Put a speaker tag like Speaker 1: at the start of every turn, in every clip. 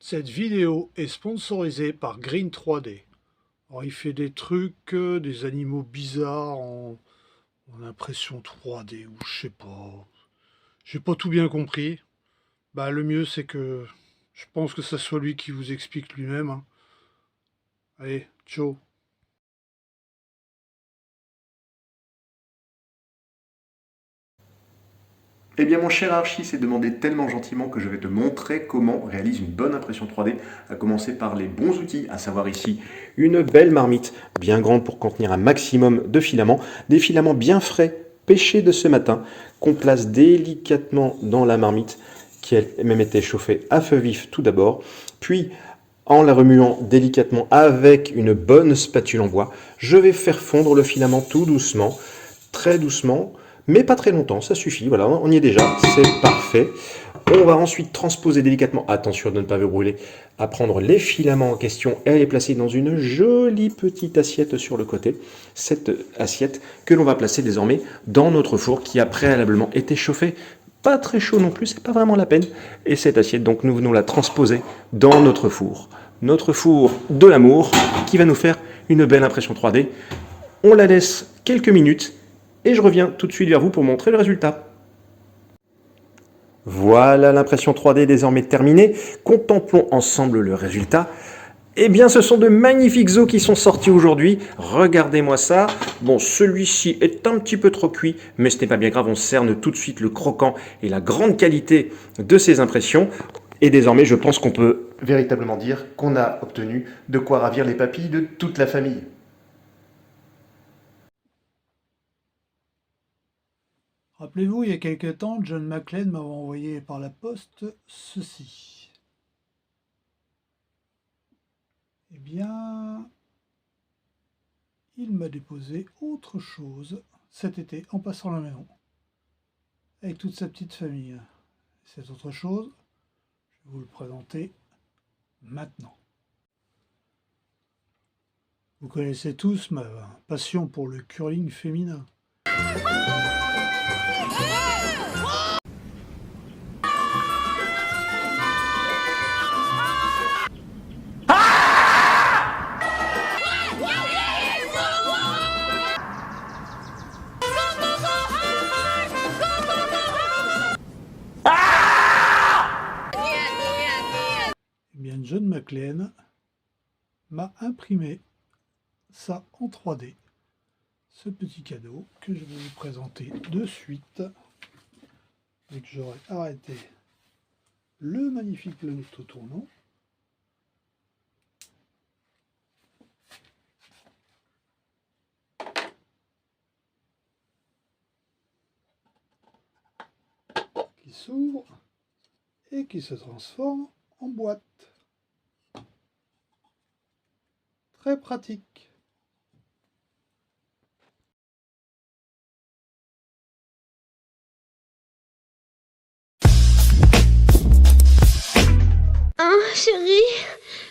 Speaker 1: Cette vidéo est sponsorisée par Green 3D. Alors, il fait des trucs, des animaux bizarres en impression 3D ou je sais pas. J'ai pas tout bien compris. Bah, le mieux c'est que je pense que ça soit lui qui vous explique lui-même, hein. Allez, ciao.
Speaker 2: Eh bien mon cher Archie s'est demandé tellement gentiment que je vais te montrer comment on réalise une bonne impression 3D, à commencer par les bons outils, à savoir ici une belle marmite bien grande pour contenir un maximum de filaments, des filaments bien frais, pêchés de ce matin, qu'on place délicatement dans la marmite, qui a même été chauffée à feu vif tout d'abord, puis en la remuant délicatement avec une bonne spatule en bois, je vais faire fondre le filament tout doucement, très doucement, mais pas très longtemps, ça suffit, voilà, on y est déjà, c'est parfait. On va ensuite transposer délicatement, attention de ne pas vous brûler, à prendre les filaments en question et à les placer dans une jolie petite assiette sur le côté. Cette assiette que l'on va placer désormais dans notre four qui a préalablement été chauffé. Pas très chaud non plus, c'est pas vraiment la peine. Et cette assiette, donc, nous venons la transposer dans notre four. Notre four de l'amour qui va nous faire une belle impression 3D. On la laisse quelques minutes et je reviens tout de suite vers vous pour montrer le résultat. Voilà l'impression 3D désormais terminée. Contemplons ensemble le résultat. Eh bien, ce sont de magnifiques os qui sont sortis aujourd'hui. Regardez-moi ça. Bon, celui-ci est un petit peu trop cuit, mais ce n'est pas bien grave. On cerne tout de suite le croquant et la grande qualité de ces impressions. Et désormais, je pense qu'on peut véritablement dire qu'on a obtenu de quoi ravir les papilles de toute la famille.
Speaker 1: Rappelez-vous, il y a quelque temps, John McClane m'avait envoyé par la poste ceci. Eh bien, il m'a déposé autre chose cet été en passant la maison, avec toute sa petite famille. Cette autre chose, je vais vous le présenter maintenant. Vous connaissez tous ma passion pour le curling féminin. Eh bien, John McClane m'a imprimé ça en 3D. Ce petit cadeau que je vais vous présenter de suite. Dès que j'aurai arrêté le magnifique planète tournant. Qui s'ouvre et qui se transforme en boîte. Très pratique.
Speaker 3: Hein, chérie?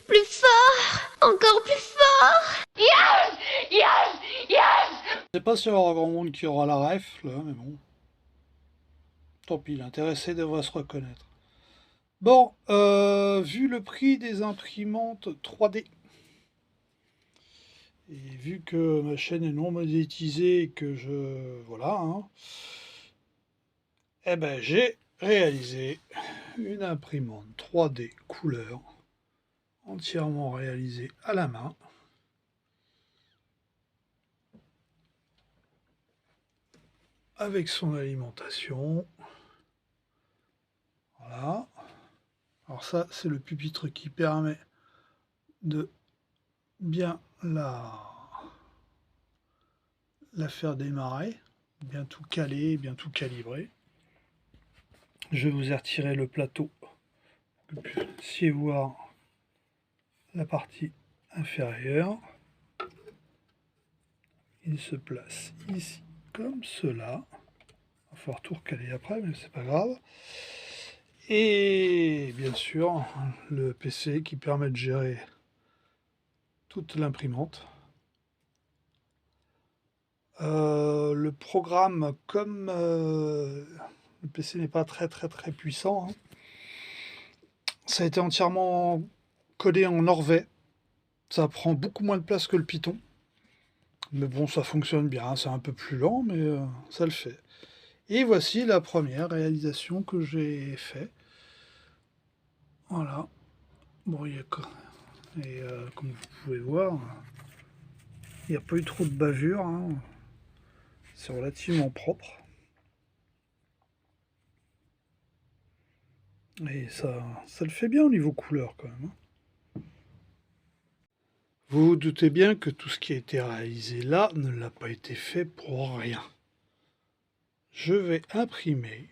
Speaker 3: Plus fort! Encore plus fort! Yes! Yes! Yes!
Speaker 1: Je sais pas s'il y aura grand monde qui aura la ref, là, mais bon. Tant pis, l'intéressé devrait se reconnaître. Bon, vu le prix des imprimantes 3D, et vu que ma chaîne est non monétisée et que je... Voilà, hein, eh ben j'ai réalisé une imprimante 3D couleur, entièrement réalisée à la main. Avec son alimentation. Voilà. Alors ça, c'est le pupitre qui permet de bien la faire démarrer, bien tout caler, bien tout calibrer. Je vous ai retiré le plateau pour que vous puissiez voir la partie inférieure. Il se place ici comme cela. Il va falloir tout recaler après, mais c'est pas grave. Et bien sûr, le PC qui permet de gérer toute l'imprimante. Le programme, comme le PC n'est pas très puissant, hein, Ça a été entièrement codé en Norvège. Ça prend beaucoup moins de place que le Python. Mais bon, ça fonctionne bien. C'est un peu plus lent, mais ça le fait. Et voici la première réalisation que j'ai faite. Voilà. Bon, il y a... Et comme vous pouvez voir, il n'y a pas eu trop de bavure. Hein. C'est relativement propre. Et ça le fait bien au niveau couleur quand même. Hein. Vous vous doutez bien que tout ce qui a été réalisé là ne l'a pas été fait pour rien. Je vais imprimer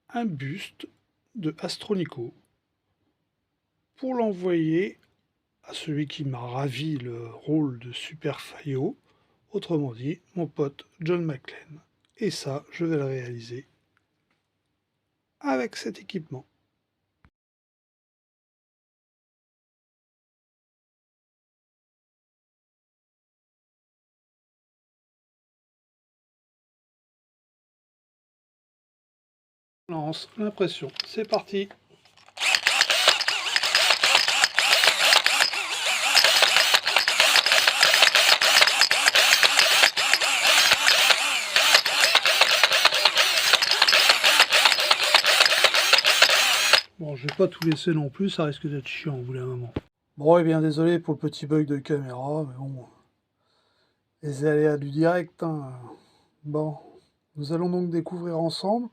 Speaker 1: un buste de Astronico pour l'envoyer à celui qui m'a ravi le rôle de Super Faillot, autrement dit, mon pote John McClane. Et ça, je vais le réaliser avec cet équipement. On lance l'impression, c'est parti. Bon, je vais pas tout laisser non plus, ça risque d'être chiant au bout d'un moment. Bon, et bien désolé pour le petit bug de caméra, mais bon, les aléas du direct. Hein. Bon, nous allons donc découvrir ensemble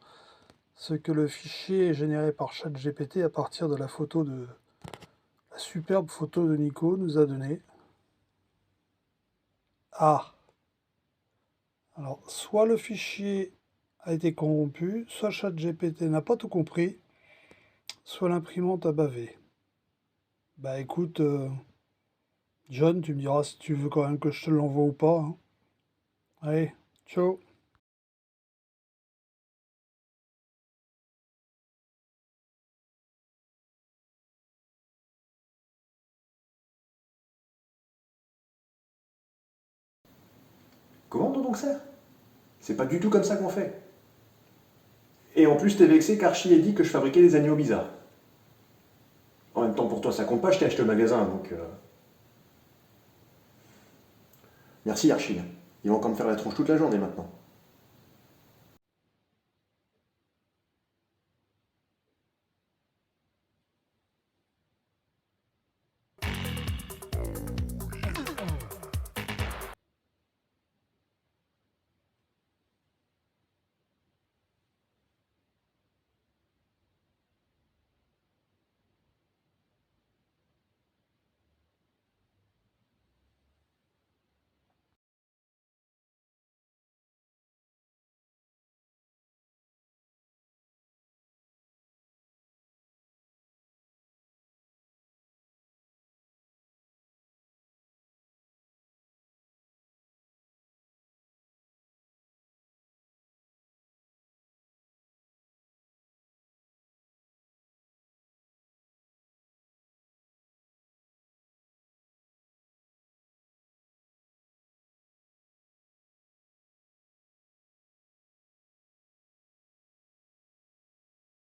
Speaker 1: ce que le fichier généré par ChatGPT à partir de la superbe photo de Nico nous a donné. Ah, alors soit le fichier a été corrompu, soit ChatGPT n'a pas tout compris, soit l'imprimante a bavé. Bah écoute, John, tu me diras si tu veux quand même que je te l'envoie ou pas. Hein. Allez, ciao.
Speaker 2: Comment on donc ça? C'est pas du tout comme ça qu'on fait. Et en plus, t'es vexé qu'Archie ait dit que je fabriquais des animaux bizarres. En même temps, pour toi, ça compte pas, je t'ai acheté au magasin, donc... Merci Archie. Il va encore me faire la tronche toute la journée maintenant.